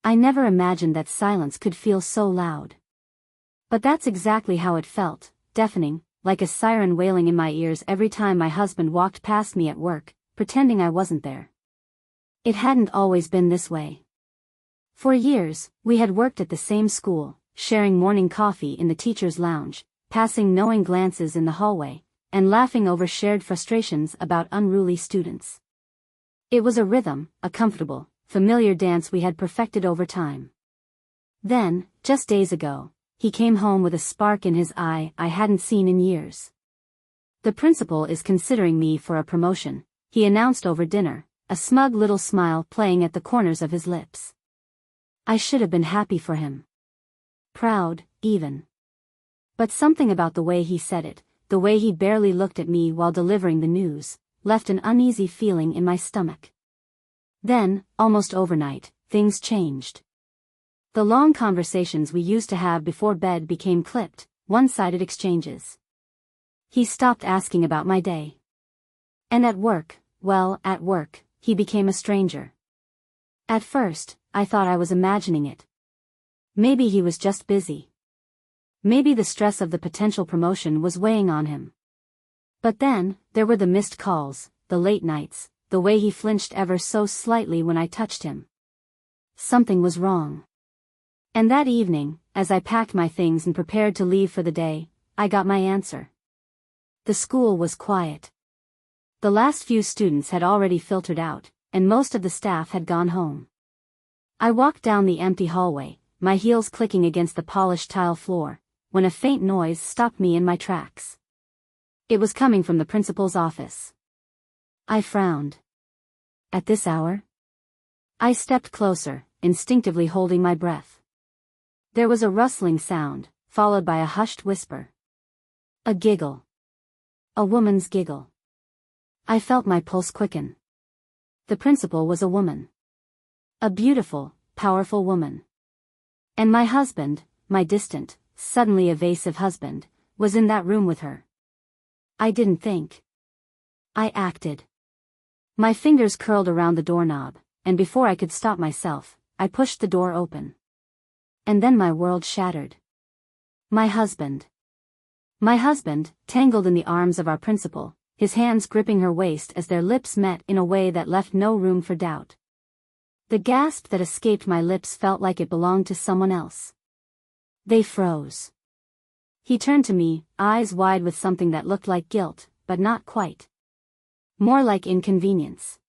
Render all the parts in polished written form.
I never imagined that silence could feel so loud. But that's exactly how it felt, deafening, like a siren wailing in my ears every time my husband walked past me at work, pretending I wasn't there. It hadn't always been this way. For years, we had worked at the same school, sharing morning coffee in the teacher's lounge, passing knowing glances in the hallway, and laughing over shared frustrations about unruly students. It was a rhythm, a comfortable, familiar dance we had perfected over time. Then, just days ago, he came home with a spark in his eye I hadn't seen in years. "The principal is considering me for a promotion," he announced over dinner, a smug little smile playing at the corners of his lips. I should have been happy for him. Proud, even. But something about the way he said it, the way he barely looked at me while delivering the news, left an uneasy feeling in my stomach. Then, almost overnight, things changed. The long conversations we used to have before bed became clipped, one-sided exchanges. He stopped asking about my day. And at work, well, at work, he became a stranger. At first, I thought I was imagining it. Maybe he was just busy. Maybe the stress of the potential promotion was weighing on him. But then, there were the missed calls, the late nights, the way he flinched ever so slightly when I touched him. Something was wrong. And that evening, as I packed my things and prepared to leave for the day, I got my answer. The school was quiet. The last few students had already filtered out, and most of the staff had gone home. I walked down the empty hallway, my heels clicking against the polished tile floor, when a faint noise stopped me in my tracks. It was coming from the principal's office. I frowned. At this hour? I stepped closer, instinctively holding my breath. There was a rustling sound, followed by a hushed whisper. A giggle. A woman's giggle. I felt my pulse quicken. The principal was a woman. A beautiful, powerful woman. And my husband, my distant, suddenly evasive husband, was in that room with her. I didn't think. I acted. My fingers curled around the doorknob, and before I could stop myself, I pushed the door open. And then my world shattered. My husband. My husband, tangled in the arms of our principal, his hands gripping her waist as their lips met in a way that left no room for doubt. The gasp that escaped my lips felt like it belonged to someone else. They froze. He turned to me, eyes wide with something that looked like guilt, but not quite. More like inconvenience.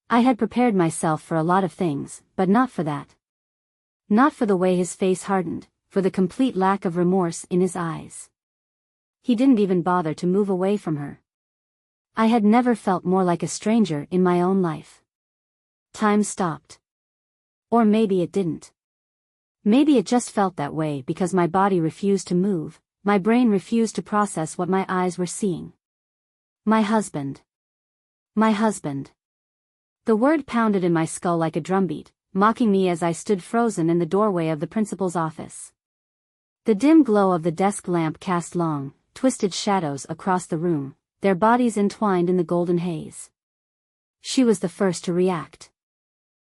I had prepared myself for a lot of things, but not for that. Not for the way his face hardened, for the complete lack of remorse in his eyes. He didn't even bother to move away from her. I had never felt more like a stranger in my own life. Time stopped. Or maybe it didn't. Maybe it just felt that way because my body refused to move, my brain refused to process what my eyes were seeing. My husband. My husband. The word pounded in my skull like a drumbeat, mocking me as I stood frozen in the doorway of the principal's office. The dim glow of the desk lamp cast long, twisted shadows across the room, their bodies entwined in the golden haze. She was the first to react.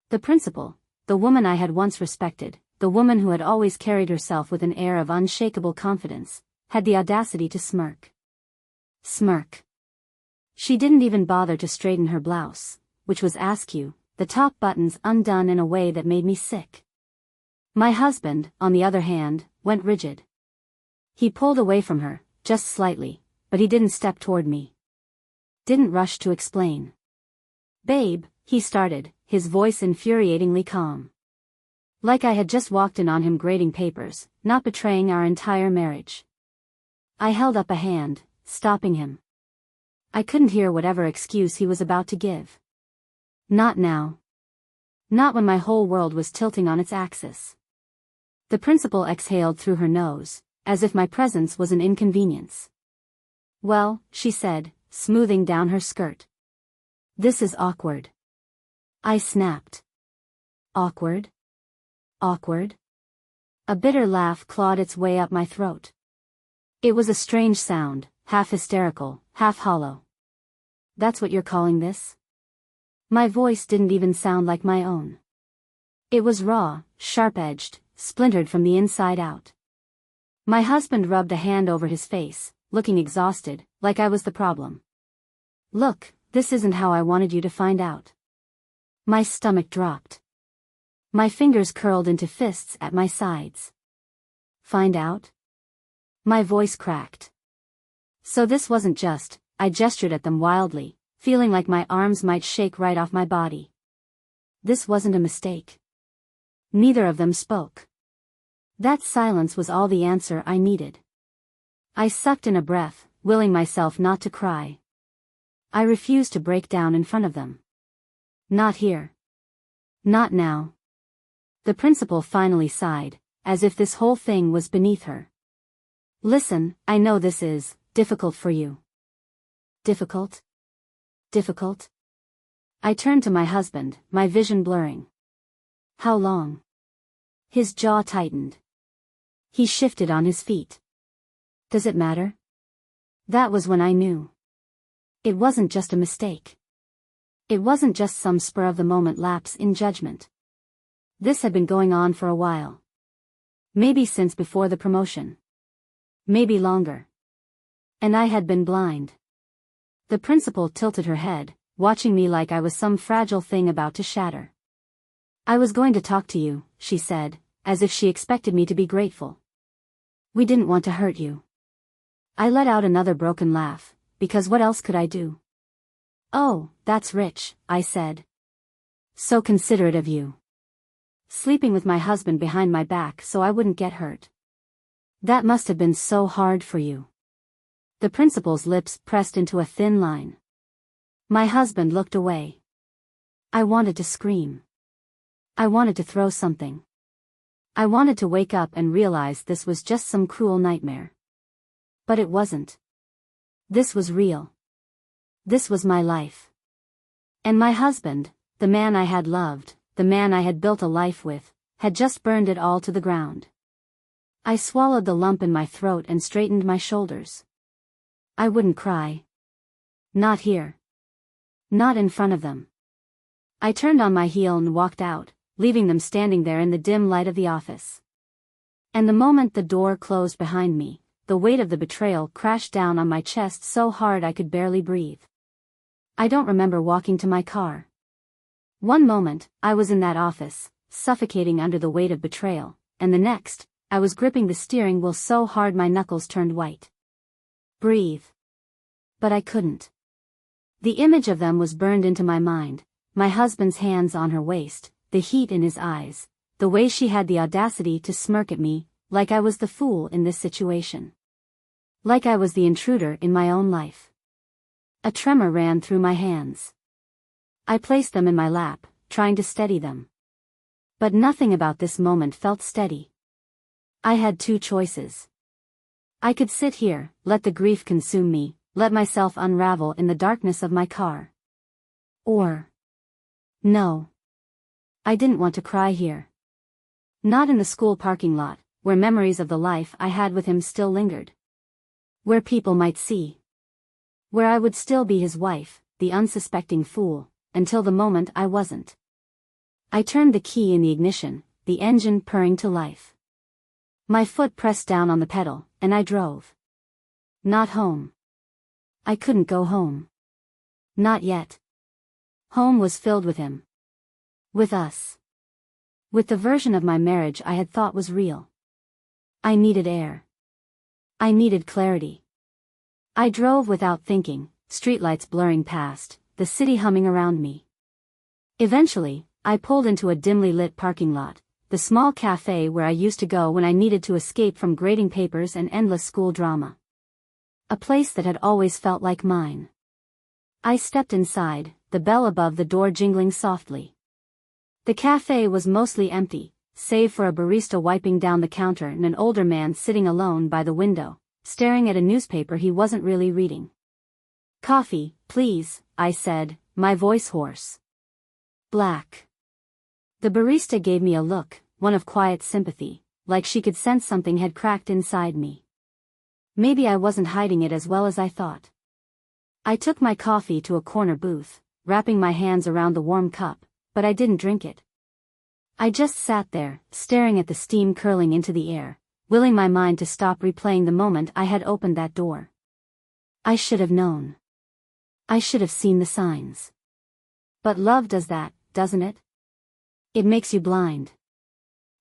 The principal, the woman I had once respected, the woman who had always carried herself with an air of unshakable confidence, had the audacity to smirk. Smirk. She didn't even bother to straighten her blouse, which was askew, the top buttons undone in a way that made me sick. My husband, on the other hand, went rigid. He pulled away from her, just slightly, but he didn't step toward me. Didn't rush to explain. "Babe," he started, his voice infuriatingly calm. Like I had just walked in on him grading papers, not betraying our entire marriage. I held up a hand, stopping him. I couldn't hear whatever excuse he was about to give. Not now. Not when my whole world was tilting on its axis. The principal exhaled through her nose, as if my presence was an inconvenience. "Well," she said, smoothing down her skirt. "This is awkward." I snapped. Awkward? Awkward? A bitter laugh clawed its way up my throat. It was a strange sound, half hysterical, half hollow. "That's what you're calling this?" My voice didn't even sound like my own. It was raw, sharp-edged, splintered from the inside out. My husband rubbed a hand over his face, looking exhausted, like I was the problem. Look, this isn't how I wanted you to find out. My stomach dropped. My fingers curled into fists at my sides. Find out? My voice cracked. So this wasn't just, I gestured at them wildly, feeling like my arms might shake right off my body. This wasn't a mistake. Neither of them spoke. That silence was all the answer I needed. I sucked in a breath, willing myself not to cry. I refused to break down in front of them. Not here. Not now. The principal finally sighed, as if this whole thing was beneath her. Listen, I know this is difficult for you. Difficult? Difficult? I turned to my husband, my vision blurring. How long? His jaw tightened. He shifted on his feet. Does it matter? That was when I knew. It wasn't just a mistake. It wasn't just some spur-of-the-moment lapse in judgment. This had been going on for a while. Maybe since before the promotion. Maybe longer. And I had been blind. The principal tilted her head, watching me like I was some fragile thing about to shatter. I was going to talk to you, she said, as if she expected me to be grateful. We didn't want to hurt you. I let out another broken laugh, because what else could I do? Oh, that's rich, I said. So considerate of you. Sleeping with my husband behind my back so I wouldn't get hurt. That must have been so hard for you. The principal's lips pressed into a thin line. My husband looked away. I wanted to scream. I wanted to throw something. I wanted to wake up and realize this was just some cruel nightmare. But it wasn't. This was real. This was my life. And my husband, the man I had loved, the man I had built a life with, had just burned it all to the ground. I swallowed the lump in my throat and straightened my shoulders. I wouldn't cry. Not here. Not in front of them. I turned on my heel and walked out, leaving them standing there in the dim light of the office. And the moment the door closed behind me, the weight of the betrayal crashed down on my chest so hard I could barely breathe. I don't remember walking to my car. One moment, I was in that office, suffocating under the weight of betrayal, and the next, I was gripping the steering wheel so hard my knuckles turned white. Breathe. But I couldn't. The image of them was burned into my mind, my husband's hands on her waist, the heat in his eyes, the way she had the audacity to smirk at me, like I was the fool in this situation. Like I was the intruder in my own life. A tremor ran through my hands. I placed them in my lap, trying to steady them. But nothing about this moment felt steady. I had two choices. I could sit here, let the grief consume me, let myself unravel in the darkness of my car. Or... no. I didn't want to cry here. Not in the school parking lot, where memories of the life I had with him still lingered. Where people might see. Where I would still be his wife, the unsuspecting fool, until the moment I wasn't. I turned the key in the ignition, the engine purring to life. My foot pressed down on the pedal, and I drove. Not home. I couldn't go home. Not yet. Home was filled with him. With us. With the version of my marriage I had thought was real. I needed air. I needed clarity. I drove without thinking, streetlights blurring past, the city humming around me. Eventually, I pulled into a dimly lit parking lot, the small cafe where I used to go when I needed to escape from grading papers and endless school drama. A place that had always felt like mine. I stepped inside, the bell above the door jingling softly. The cafe was mostly empty, save for a barista wiping down the counter and an older man sitting alone by the window, staring at a newspaper he wasn't really reading. "Coffee, please," I said, my voice hoarse. "Black." The barista gave me a look, one of quiet sympathy, like she could sense something had cracked inside me. Maybe I wasn't hiding it as well as I thought. I took my coffee to a corner booth, wrapping my hands around the warm cup, but I didn't drink it. I just sat there, staring at the steam curling into the air, willing my mind to stop replaying the moment I had opened that door. I should have known. I should have seen the signs. But love does that, doesn't it? It makes you blind.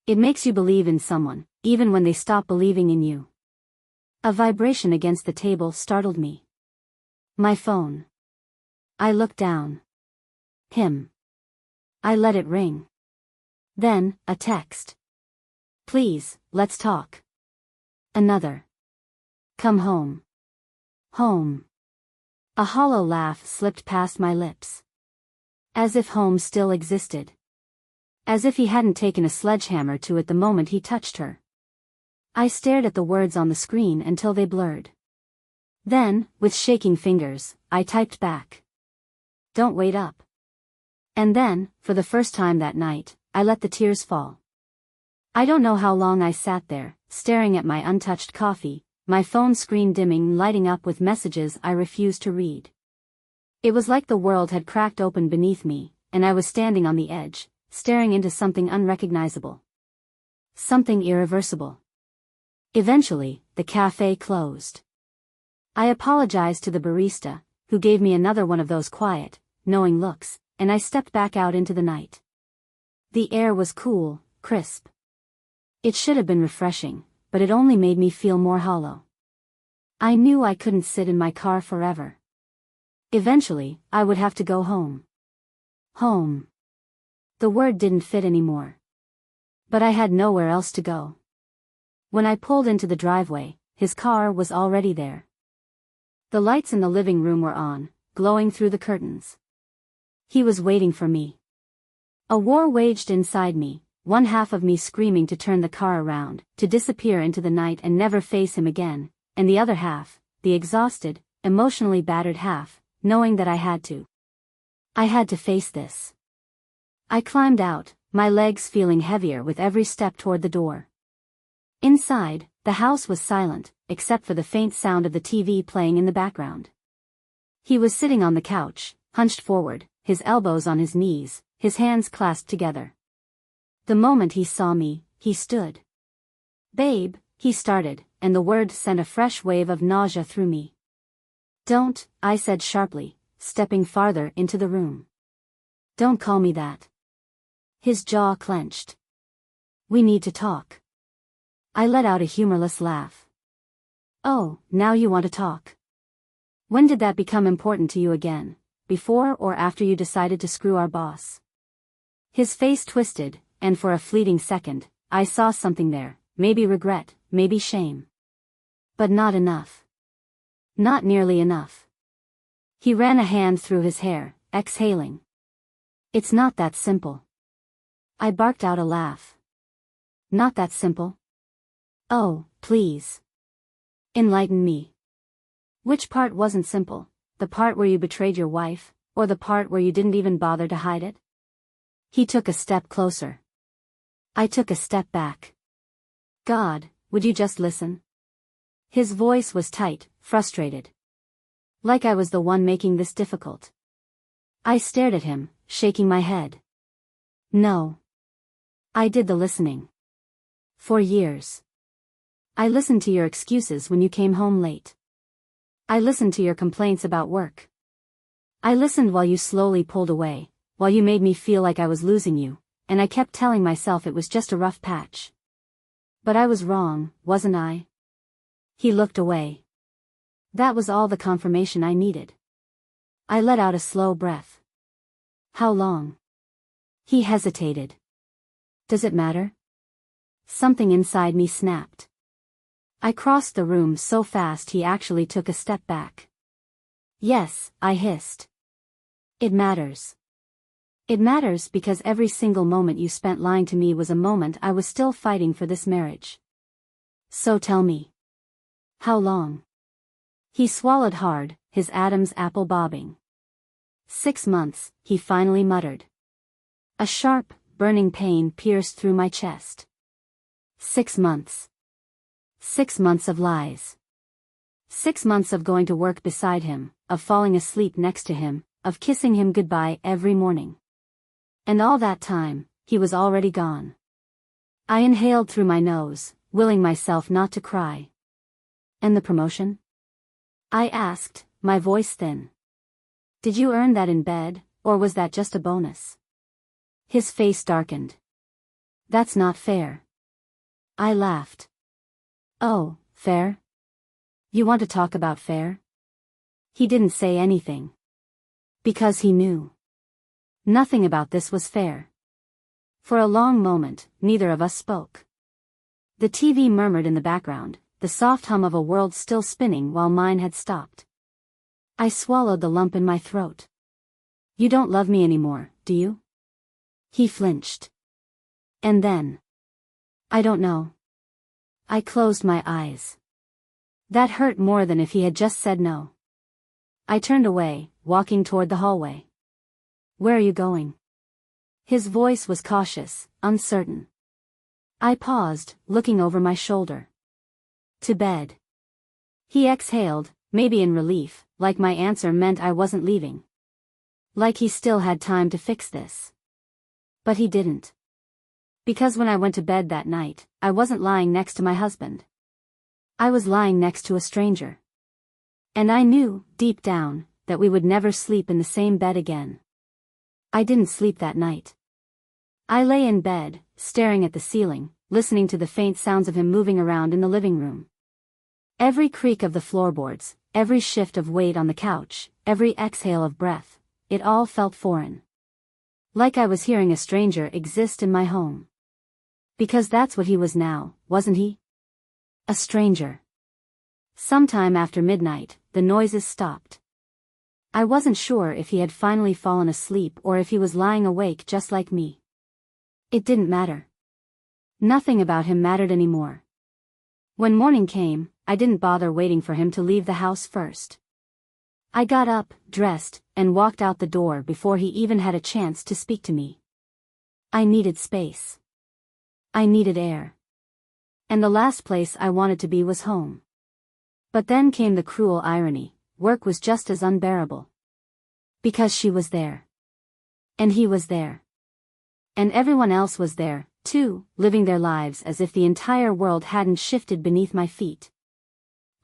It makes you believe in someone, even when they stop believing in you. A vibration against the table startled me. My phone. I looked down. Him. I let it ring. Then, a text. Please, let's talk. Another. Come home. Home. A hollow laugh slipped past my lips. As if home still existed. As if he hadn't taken a sledgehammer to it the moment he touched her. I stared at the words on the screen until they blurred. Then, with shaking fingers, I typed back. Don't wait up. And then, for the first time that night, I let the tears fall. I don't know how long I sat there, staring at my untouched coffee, my phone screen dimming and lighting up with messages I refused to read. It was like the world had cracked open beneath me, and I was standing on the edge, staring into something unrecognizable. Something irreversible. Eventually, the cafe closed. I apologized to the barista, who gave me another one of those quiet, knowing looks, and I stepped back out into the night. The air was cool, crisp. It should have been refreshing, but it only made me feel more hollow. I knew I couldn't sit in my car forever. Eventually, I would have to go home. Home. The word didn't fit anymore. But I had nowhere else to go. When I pulled into the driveway, his car was already there. The lights in the living room were on, glowing through the curtains. He was waiting for me. A war waged inside me, one half of me screaming to turn the car around, to disappear into the night and never face him again, and the other half, the exhausted, emotionally battered half, knowing that I had to. I had to face this. I climbed out, my legs feeling heavier with every step toward the door. Inside, the house was silent, except for the faint sound of the TV playing in the background. He was sitting on the couch, hunched forward, his elbows on his knees, his hands clasped together. The moment he saw me, he stood. Babe, he started, and the word sent a fresh wave of nausea through me. Don't, I said sharply, stepping farther into the room. Don't call me that. His jaw clenched. We need to talk. I let out a humorless laugh. Oh, now you want to talk. When did that become important to you again, before or after you decided to screw our boss? His face twisted, and for a fleeting second, I saw something there, maybe regret, maybe shame. But not enough. Not nearly enough. He ran a hand through his hair, exhaling. It's not that simple. I barked out a laugh. Not that simple? Oh, please. Enlighten me. Which part wasn't simple, the part where you betrayed your wife, or the part where you didn't even bother to hide it? He took a step closer. I took a step back. God, would you just listen? His voice was tight, frustrated. Like I was the one making this difficult. I stared at him, shaking my head. No. I did the listening. For years. I listened to your excuses when you came home late. I listened to your complaints about work. I listened while you slowly pulled away, while you made me feel like I was losing you, and I kept telling myself it was just a rough patch. But I was wrong, wasn't I? He looked away. That was all the confirmation I needed. I let out a slow breath. How long? He hesitated. Does it matter? Something inside me snapped. I crossed the room so fast he actually took a step back. Yes, I hissed. It matters. It matters because every single moment you spent lying to me was a moment I was still fighting for this marriage. So tell me. How long? He swallowed hard, his Adam's apple bobbing. 6 months, he finally muttered. A sharp, burning pain pierced through my chest. 6 months. 6 months of lies. 6 months of going to work beside him, of falling asleep next to him, of kissing him goodbye every morning. And all that time, he was already gone. I inhaled through my nose, willing myself not to cry. And the promotion? I asked, my voice thin. Did you earn that in bed, or was that just a bonus? His face darkened. That's not fair. I laughed. Oh, fair? You want to talk about fair? He didn't say anything. Because he knew. Nothing about this was fair. For a long moment, neither of us spoke. The TV murmured in the background, the soft hum of a world still spinning while mine had stopped. I swallowed the lump in my throat. You don't love me anymore, do you? He flinched. And then. I don't know. I closed my eyes. That hurt more than if he had just said no. I turned away, walking toward the hallway. Where are you going? His voice was cautious, uncertain. I paused, looking over my shoulder. To bed. He exhaled, maybe in relief, like my answer meant I wasn't leaving. Like he still had time to fix this. But he didn't. Because when I went to bed that night, I wasn't lying next to my husband. I was lying next to a stranger. And I knew, deep down, that we would never sleep in the same bed again. I didn't sleep that night. I lay in bed, staring at the ceiling, listening to the faint sounds of him moving around in the living room. Every creak of the floorboards, every shift of weight on the couch, every exhale of breath, it all felt foreign. Like I was hearing a stranger exist in my home. Because that's what he was now, wasn't he? A stranger. Sometime after midnight, the noises stopped. I wasn't sure if he had finally fallen asleep or if he was lying awake just like me. It didn't matter. Nothing about him mattered anymore. When morning came, I didn't bother waiting for him to leave the house first. I got up, dressed, and walked out the door before he even had a chance to speak to me. I needed space. I needed air. And the last place I wanted to be was home. But then came the cruel irony, work was just as unbearable. Because she was there. And he was there. And everyone else was there, too, living their lives as if the entire world hadn't shifted beneath my feet.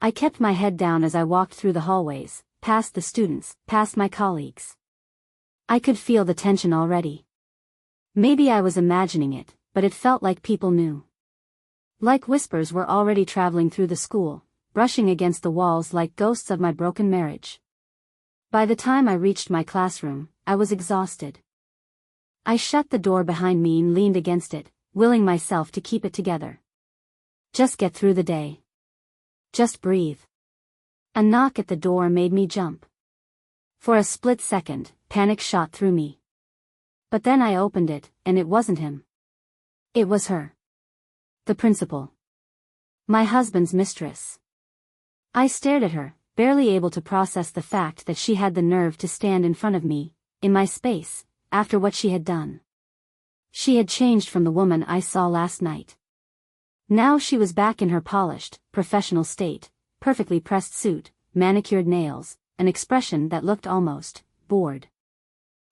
I kept my head down as I walked through the hallways, past the students, past my colleagues. I could feel the tension already. Maybe I was imagining it, but it felt like people knew. Like whispers were already traveling through the school, brushing against the walls like ghosts of my broken marriage. By the time I reached my classroom, I was exhausted. I shut the door behind me and leaned against it, willing myself to keep it together. Just get through the day. Just breathe. A knock at the door made me jump. For a split second, panic shot through me. But then I opened it, and it wasn't him. It was her. The principal. My husband's mistress. I stared at her, barely able to process the fact that she had the nerve to stand in front of me, in my space, after what she had done. She had changed from the woman I saw last night. Now she was back in her polished, professional state, perfectly pressed suit, manicured nails, an expression that looked almost bored.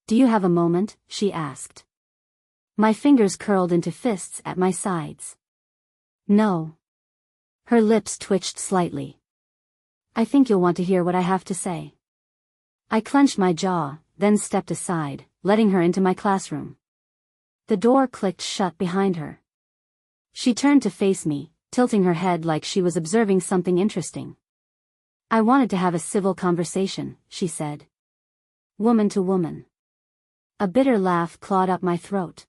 Do you have a moment? She asked. My fingers curled into fists at my sides. No. Her lips twitched slightly. I think you'll want to hear what I have to say. I clenched my jaw, then stepped aside, letting her into my classroom. The door clicked shut behind her. She turned to face me, tilting her head like she was observing something interesting. I wanted to have a civil conversation, she said. Woman to woman. A bitter laugh clawed up my throat.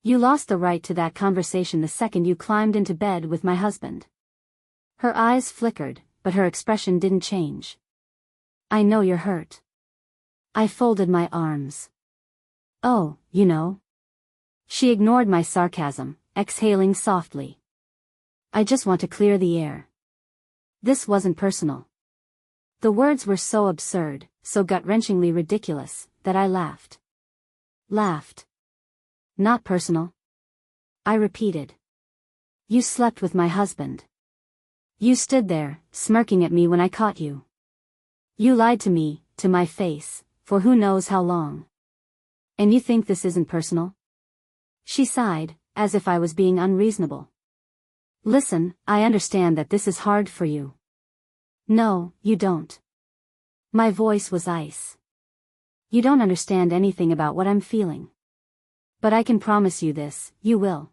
You lost the right to that conversation the second you climbed into bed with my husband. Her eyes flickered, but her expression didn't change. I know you're hurt. I folded my arms. Oh, you know. She ignored my sarcasm, exhaling softly. I just want to clear the air. This wasn't personal. The words were so absurd, so gut-wrenchingly ridiculous, that I laughed. Laughed. Not personal. I repeated. You slept with my husband. You stood there, smirking at me when I caught you. You lied to me, to my face, for who knows how long. And you think this isn't personal? She sighed, as if I was being unreasonable. Listen, I understand that this is hard for you. No, you don't. My voice was ice. You don't understand anything about what I'm feeling. But I can promise you this, you will.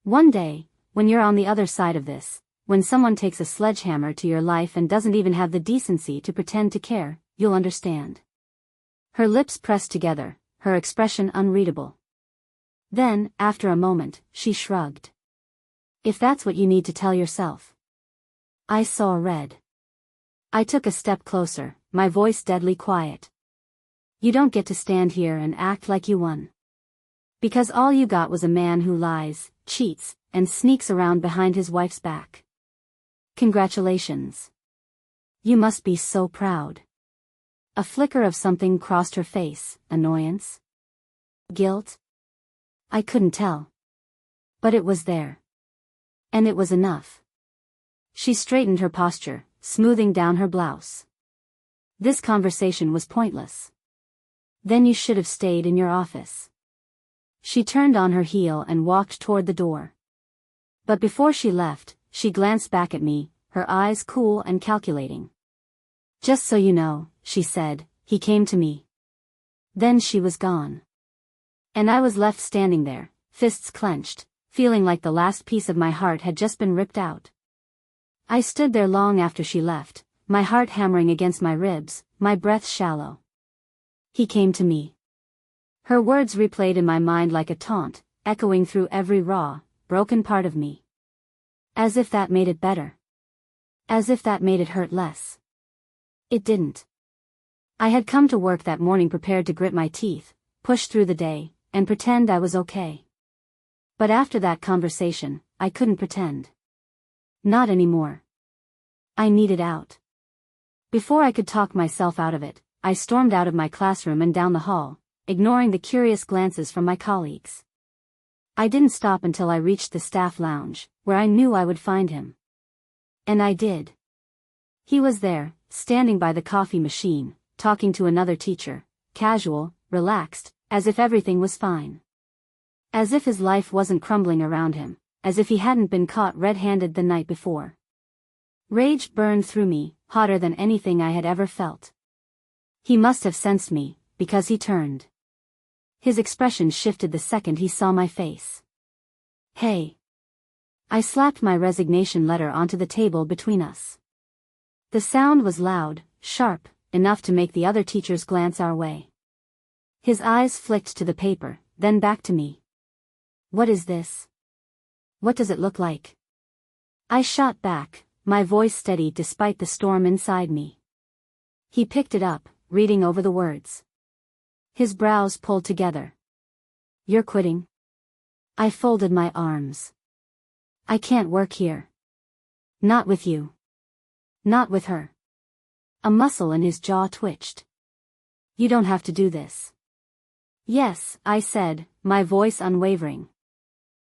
One day, when you're on the other side of this, when someone takes a sledgehammer to your life and doesn't even have the decency to pretend to care, you'll understand. Her lips pressed together, her expression unreadable. Then, after a moment, she shrugged. If that's what you need to tell yourself. I saw red. I took a step closer, my voice deadly quiet. You don't get to stand here and act like you won. Because all you got was a man who lies, cheats, and sneaks around behind his wife's back. Congratulations. You must be so proud. A flicker of something crossed her face, annoyance? Guilt? I couldn't tell. But it was there. And it was enough. She straightened her posture, smoothing down her blouse. This conversation was pointless. Then you should have stayed in your office. She turned on her heel and walked toward the door. But before she left, she glanced back at me, her eyes cool and calculating. Just so you know, she said, he came to me. Then she was gone. And I was left standing there, fists clenched, feeling like the last piece of my heart had just been ripped out. I stood there long after she left, my heart hammering against my ribs, my breath shallow. He came to me. Her words replayed in my mind like a taunt, echoing through every raw, broken part of me. As if that made it better. As if that made it hurt less. It didn't. I had come to work that morning prepared to grit my teeth, push through the day, and pretend I was okay. But after that conversation, I couldn't pretend. Not anymore. I needed out. Before I could talk myself out of it, I stormed out of my classroom and down the hall, ignoring the curious glances from my colleagues. I didn't stop until I reached the staff lounge, where I knew I would find him. And I did. He was there, standing by the coffee machine, talking to another teacher, casual, relaxed, as if everything was fine. As if his life wasn't crumbling around him, as if he hadn't been caught red-handed the night before. Rage burned through me, hotter than anything I had ever felt. He must have sensed me, because he turned. His expression shifted the second he saw my face. Hey. I slapped my resignation letter onto the table between us. The sound was loud, sharp, enough to make the other teachers glance our way. His eyes flicked to the paper, then back to me. What is this? What does it look like? I shot back, my voice steady despite the storm inside me. He picked it up, reading over the words. His brows pulled together. You're quitting? I folded my arms. I can't work here. Not with you. Not with her. A muscle in his jaw twitched. You don't have to do this. Yes, I said, my voice unwavering.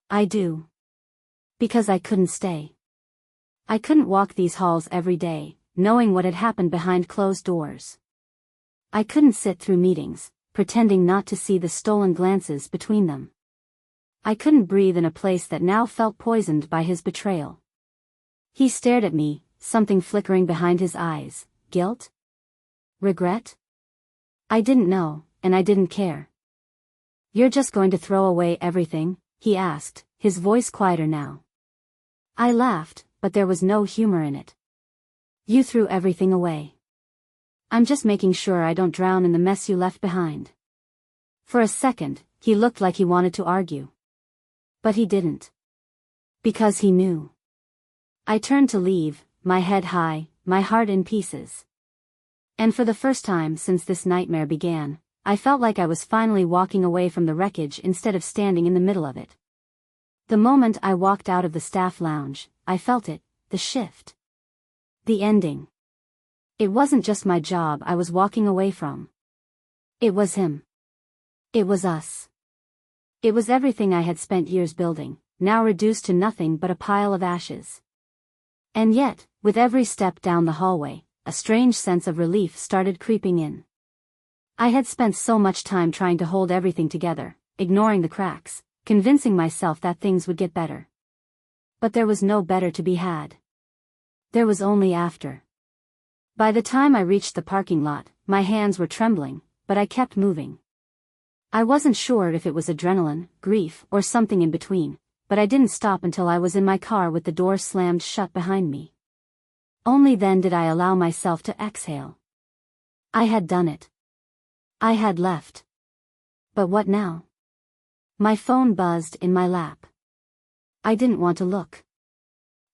I do. Because I couldn't stay. I couldn't walk these halls every day, knowing what had happened behind closed doors. I couldn't sit through meetings, pretending not to see the stolen glances between them. I couldn't breathe in a place that now felt poisoned by his betrayal. He stared at me, something flickering behind his eyes. Guilt? Regret? I didn't know, and I didn't care. You're just going to throw away everything? He asked, his voice quieter now. I laughed, but there was no humor in it. You threw everything away. I'm just making sure I don't drown in the mess you left behind. For a second, he looked like he wanted to argue. But he didn't. Because he knew. I turned to leave, my head high, my heart in pieces. And for the first time since this nightmare began, I felt like I was finally walking away from the wreckage instead of standing in the middle of it. The moment I walked out of the staff lounge, I felt it, the shift. The ending. It wasn't just my job I was walking away from. It was him. It was us. It was everything I had spent years building, now reduced to nothing but a pile of ashes. And yet, with every step down the hallway, a strange sense of relief started creeping in. I had spent so much time trying to hold everything together, ignoring the cracks, convincing myself that things would get better. But there was no better to be had. There was only after. By the time I reached the parking lot, my hands were trembling, but I kept moving. I wasn't sure if it was adrenaline, grief, or something in between, but I didn't stop until I was in my car with the door slammed shut behind me. Only then did I allow myself to exhale. I had done it. I had left. But what now? My phone buzzed in my lap. I didn't want to look.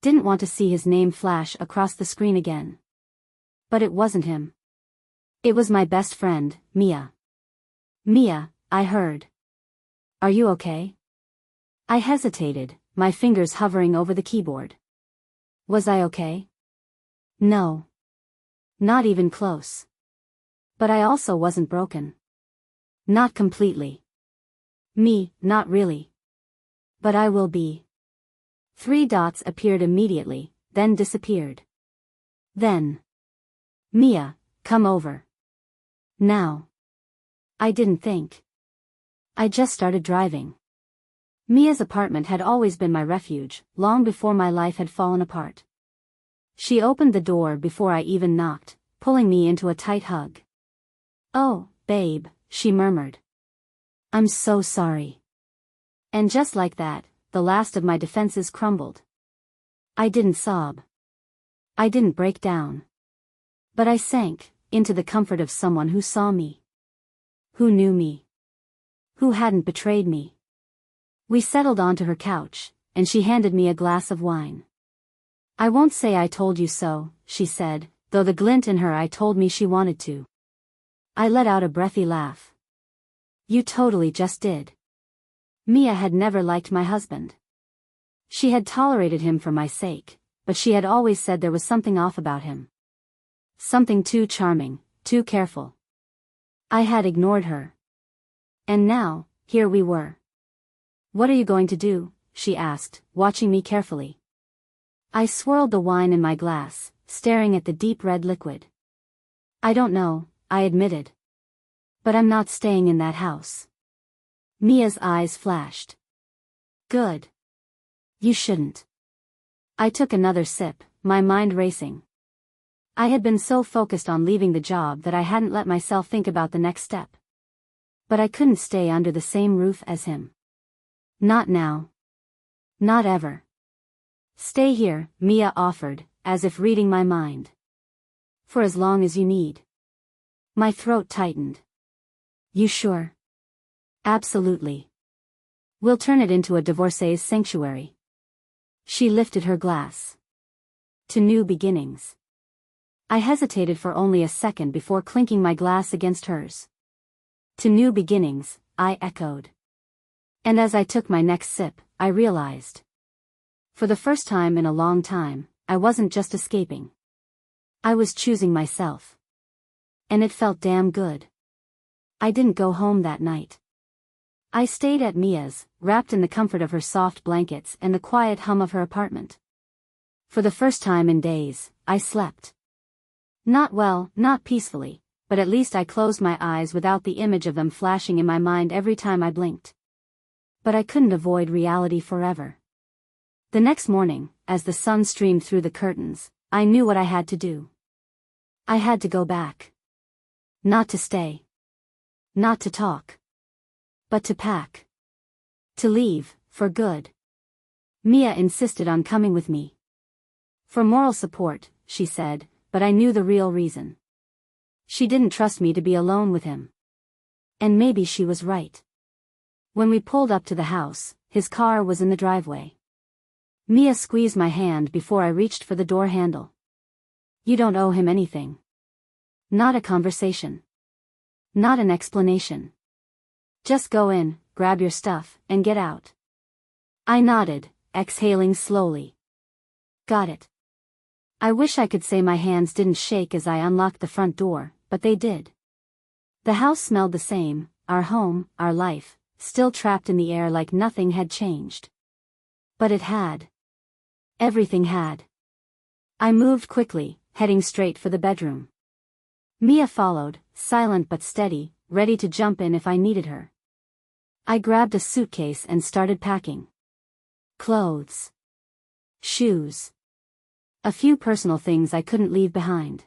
Didn't want to see his name flash across the screen again. But it wasn't him. It was my best friend, Mia. Mia, I heard. Are you okay? I hesitated, my fingers hovering over the keyboard. Was I okay? No. Not even close. But I also wasn't broken. Not completely. Me, not really. But I will be. 3 dots appeared immediately, then disappeared. Then. Mia, come over. Now. I didn't think. I just started driving. Mia's apartment had always been my refuge, long before my life had fallen apart. She opened the door before I even knocked, pulling me into a tight hug. Oh, babe, she murmured. I'm so sorry. And just like that, the last of my defenses crumbled. I didn't sob. I didn't break down. But I sank into the comfort of someone who saw me. Who knew me. Who hadn't betrayed me. We settled onto her couch, and she handed me a glass of wine. I won't say I told you so, she said, though the glint in her eye told me she wanted to. I let out a breathy laugh. You totally just did. Mia had never liked my husband. She had tolerated him for my sake, but she had always said there was something off about him. Something too charming, too careful. I had ignored her. And now, here we were. What are you going to do? She asked, watching me carefully. I swirled the wine in my glass, staring at the deep red liquid. I don't know, I admitted. But I'm not staying in that house. Mia's eyes flashed. Good. You shouldn't. I took another sip, my mind racing. I had been so focused on leaving the job that I hadn't let myself think about the next step. But I couldn't stay under the same roof as him. Not now. Not ever. Stay here, Mia offered, as if reading my mind. For as long as you need. My throat tightened. You sure? Absolutely. We'll turn it into a divorcee's sanctuary. She lifted her glass. To new beginnings. I hesitated for only a second before clinking my glass against hers. To new beginnings, I echoed. And as I took my next sip, I realized. For the first time in a long time, I wasn't just escaping. I was choosing myself. And it felt damn good. I didn't go home that night. I stayed at Mia's, wrapped in the comfort of her soft blankets and the quiet hum of her apartment. For the first time in days, I slept. Not well, not peacefully, but at least I closed my eyes without the image of them flashing in my mind every time I blinked. But I couldn't avoid reality forever. The next morning, as the sun streamed through the curtains, I knew what I had to do. I had to go back. Not to stay. Not to talk. But to pack. To leave, for good. Mia insisted on coming with me. For moral support, she said, but I knew the real reason. She didn't trust me to be alone with him. And maybe she was right. When we pulled up to the house, his car was in the driveway. Mia squeezed my hand before I reached for the door handle. You don't owe him anything. Not a conversation. Not an explanation. Just go in, grab your stuff, and get out. I nodded, exhaling slowly. Got it. I wish I could say my hands didn't shake as I unlocked the front door, but they did. The house smelled the same, our home, our life, still trapped in the air like nothing had changed. But it had. Everything had. I moved quickly, heading straight for the bedroom. Mia followed, silent but steady, ready to jump in if I needed her. I grabbed a suitcase and started packing. Clothes. Shoes. A few personal things I couldn't leave behind.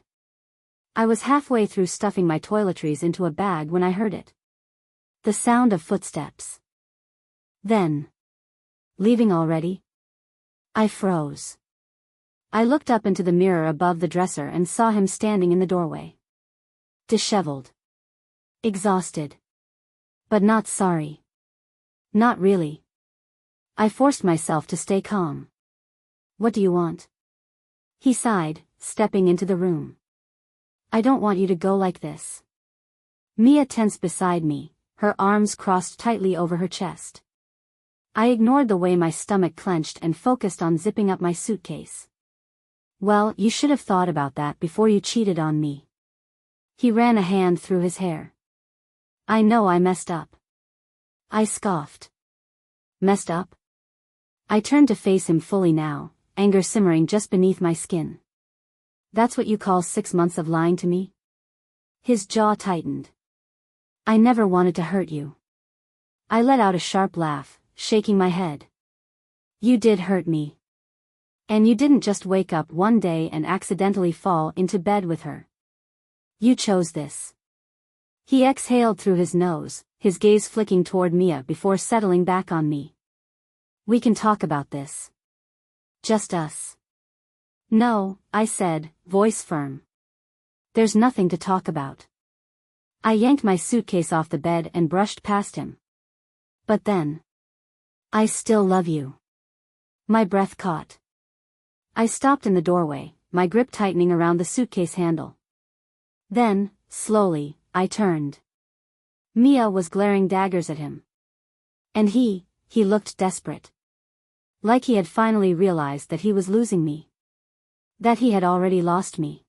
I was halfway through stuffing my toiletries into a bag when I heard it. The sound of footsteps. Then. Leaving already? I froze. I looked up into the mirror above the dresser and saw him standing in the doorway. Disheveled. Exhausted. But not sorry. Not really. I forced myself to stay calm. What do you want? He sighed, stepping into the room. I don't want you to go like this. Mia tensed beside me, her arms crossed tightly over her chest. I ignored the way my stomach clenched and focused on zipping up my suitcase. Well, you should have thought about that before you cheated on me. He ran a hand through his hair. I know I messed up. I scoffed. Messed up? I turned to face him fully now, anger simmering just beneath my skin. That's what you call 6 months of lying to me? His jaw tightened. I never wanted to hurt you. I let out a sharp laugh, shaking my head. You did hurt me. And you didn't just wake up one day and accidentally fall into bed with her. You chose this. He exhaled through his nose, his gaze flicking toward Mia before settling back on me. We can talk about this. Just us. No, I said, voice firm. There's nothing to talk about. I yanked my suitcase off the bed and brushed past him. But then. I still love you. My breath caught. I stopped in the doorway, my grip tightening around the suitcase handle. Then, slowly, I turned. Mia was glaring daggers at him. And he looked desperate. Like he had finally realized that he was losing me. That he had already lost me.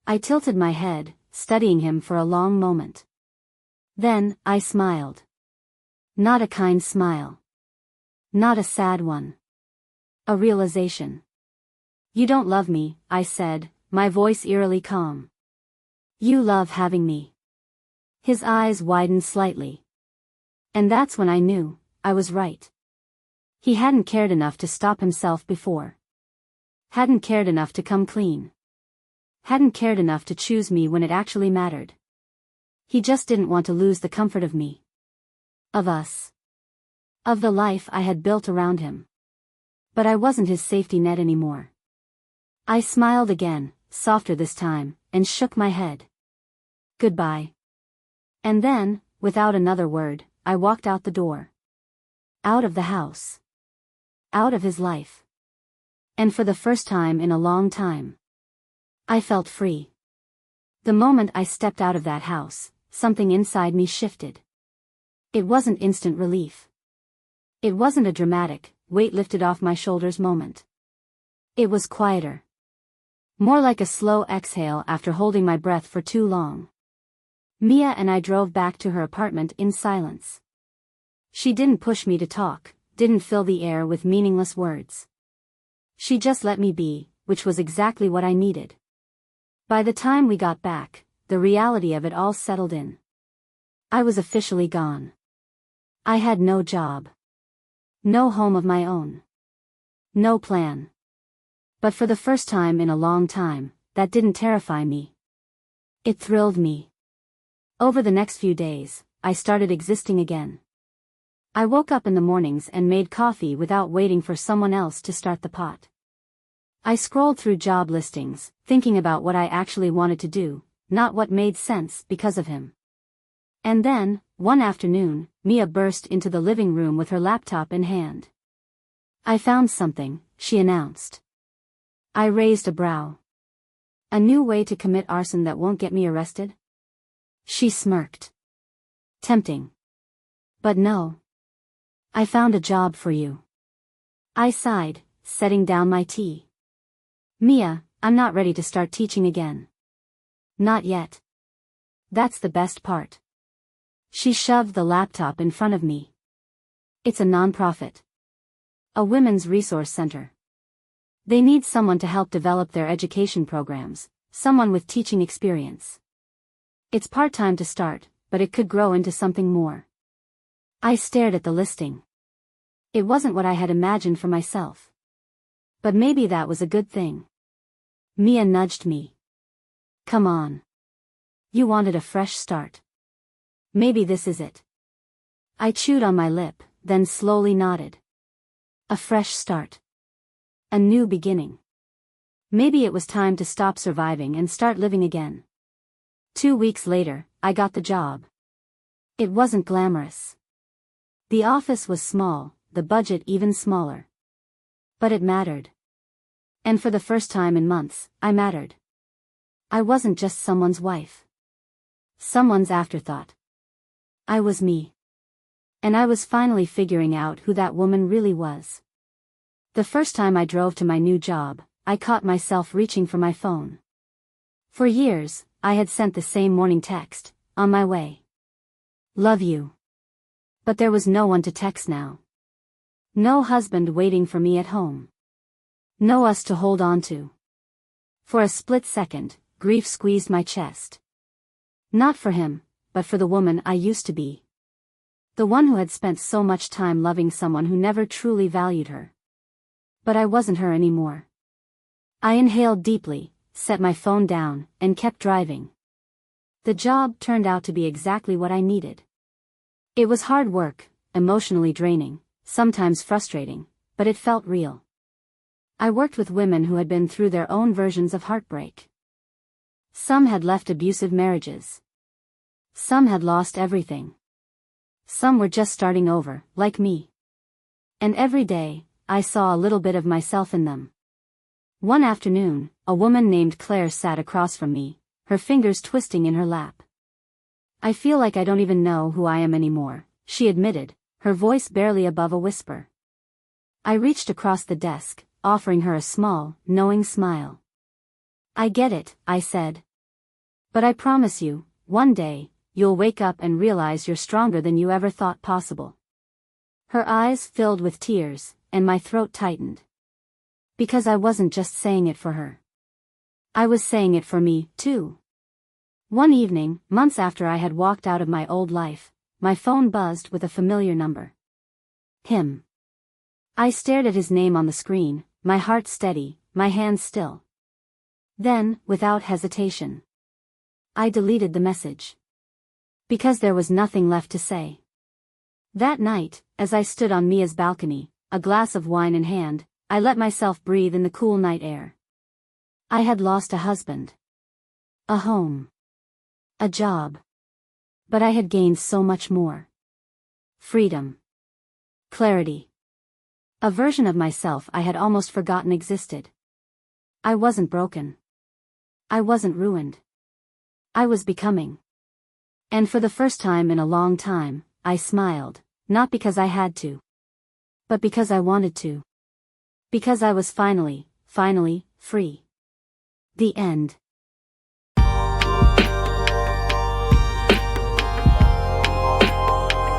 I tilted my head, studying him for a long moment. Then, I smiled. Not a kind smile. Not a sad one. A realization. You don't love me, I said, my voice eerily calm. You love having me. His eyes widened slightly. And that's when I knew, I was right. He hadn't cared enough to stop himself before. Hadn't cared enough to come clean. Hadn't cared enough to choose me when it actually mattered. He just didn't want to lose the comfort of me. Of us. Of the life I had built around him. But I wasn't his safety net anymore. I smiled again, softer this time, and shook my head. Goodbye. And then, without another word, I walked out the door. Out of the house. Out of his life. And for the first time in a long time, I felt free. The moment I stepped out of that house, something inside me shifted. It wasn't instant relief. It wasn't a dramatic, weight lifted off my shoulders moment. It was quieter. More like a slow exhale after holding my breath for too long. Mia and I drove back to her apartment in silence. She didn't push me to talk, didn't fill the air with meaningless words. She just let me be, which was exactly what I needed. By the time we got back, the reality of it all settled in. I was officially gone. I had no job. No home of my own. No plan. But for the first time in a long time, that didn't terrify me. It thrilled me. Over the next few days, I started existing again. I woke up in the mornings and made coffee without waiting for someone else to start the pot. I scrolled through job listings, thinking about what I actually wanted to do, not what made sense because of him. And then, one afternoon, Mia burst into the living room with her laptop in hand. I found something, she announced. I raised a brow. A new way to commit arson that won't get me arrested? She smirked. Tempting. But no. I found a job for you. I sighed, setting down my tea. Mia, I'm not ready to start teaching again. Not yet. That's the best part. She shoved the laptop in front of me. It's a nonprofit. A women's resource center. They need someone to help develop their education programs, someone with teaching experience. It's part-time to start, but it could grow into something more. I stared at the listing. It wasn't what I had imagined for myself. But maybe that was a good thing. Mia nudged me. Come on. You wanted a fresh start. Maybe this is it. I chewed on my lip, then slowly nodded. A fresh start. A new beginning. Maybe it was time to stop surviving and start living again. 2 weeks later, I got the job. It wasn't glamorous. The office was small, the budget even smaller. But it mattered. And for the first time in months, I mattered. I wasn't just someone's wife. Someone's afterthought. I was me. And I was finally figuring out who that woman really was. The first time I drove to my new job, I caught myself reaching for my phone. For years, I had sent the same morning text, on my way. Love you. But there was no one to text now. No husband waiting for me at home. No us to hold on to. For a split second, grief squeezed my chest. Not for him, but for the woman I used to be. The one who had spent so much time loving someone who never truly valued her. But I wasn't her anymore. I inhaled deeply, set my phone down, and kept driving. The job turned out to be exactly what I needed. It was hard work, emotionally draining, sometimes frustrating, but it felt real. I worked with women who had been through their own versions of heartbreak. Some had left abusive marriages. Some had lost everything. Some were just starting over, like me. And every day, I saw a little bit of myself in them. One afternoon, a woman named Claire sat across from me, her fingers twisting in her lap. I feel like I don't even know who I am anymore, she admitted, her voice barely above a whisper. I reached across the desk, offering her a small, knowing smile. I get it, I said. But I promise you, one day, you'll wake up and realize you're stronger than you ever thought possible. Her eyes filled with tears, and my throat tightened. Because I wasn't just saying it for her. I was saying it for me, too. One evening, months after I had walked out of my old life, my phone buzzed with a familiar number. Him. I stared at his name on the screen, my heart steady, my hands still. Then, without hesitation, I deleted the message. Because there was nothing left to say. That night, as I stood on Mia's balcony, a glass of wine in hand, I let myself breathe in the cool night air. I had lost a husband. A home. A job. But I had gained so much more. Freedom. Clarity. A version of myself I had almost forgotten existed. I wasn't broken. I wasn't ruined. I was becoming. And for the first time in a long time, I smiled, not because I had to. But because I wanted to. Because I was finally free. The end.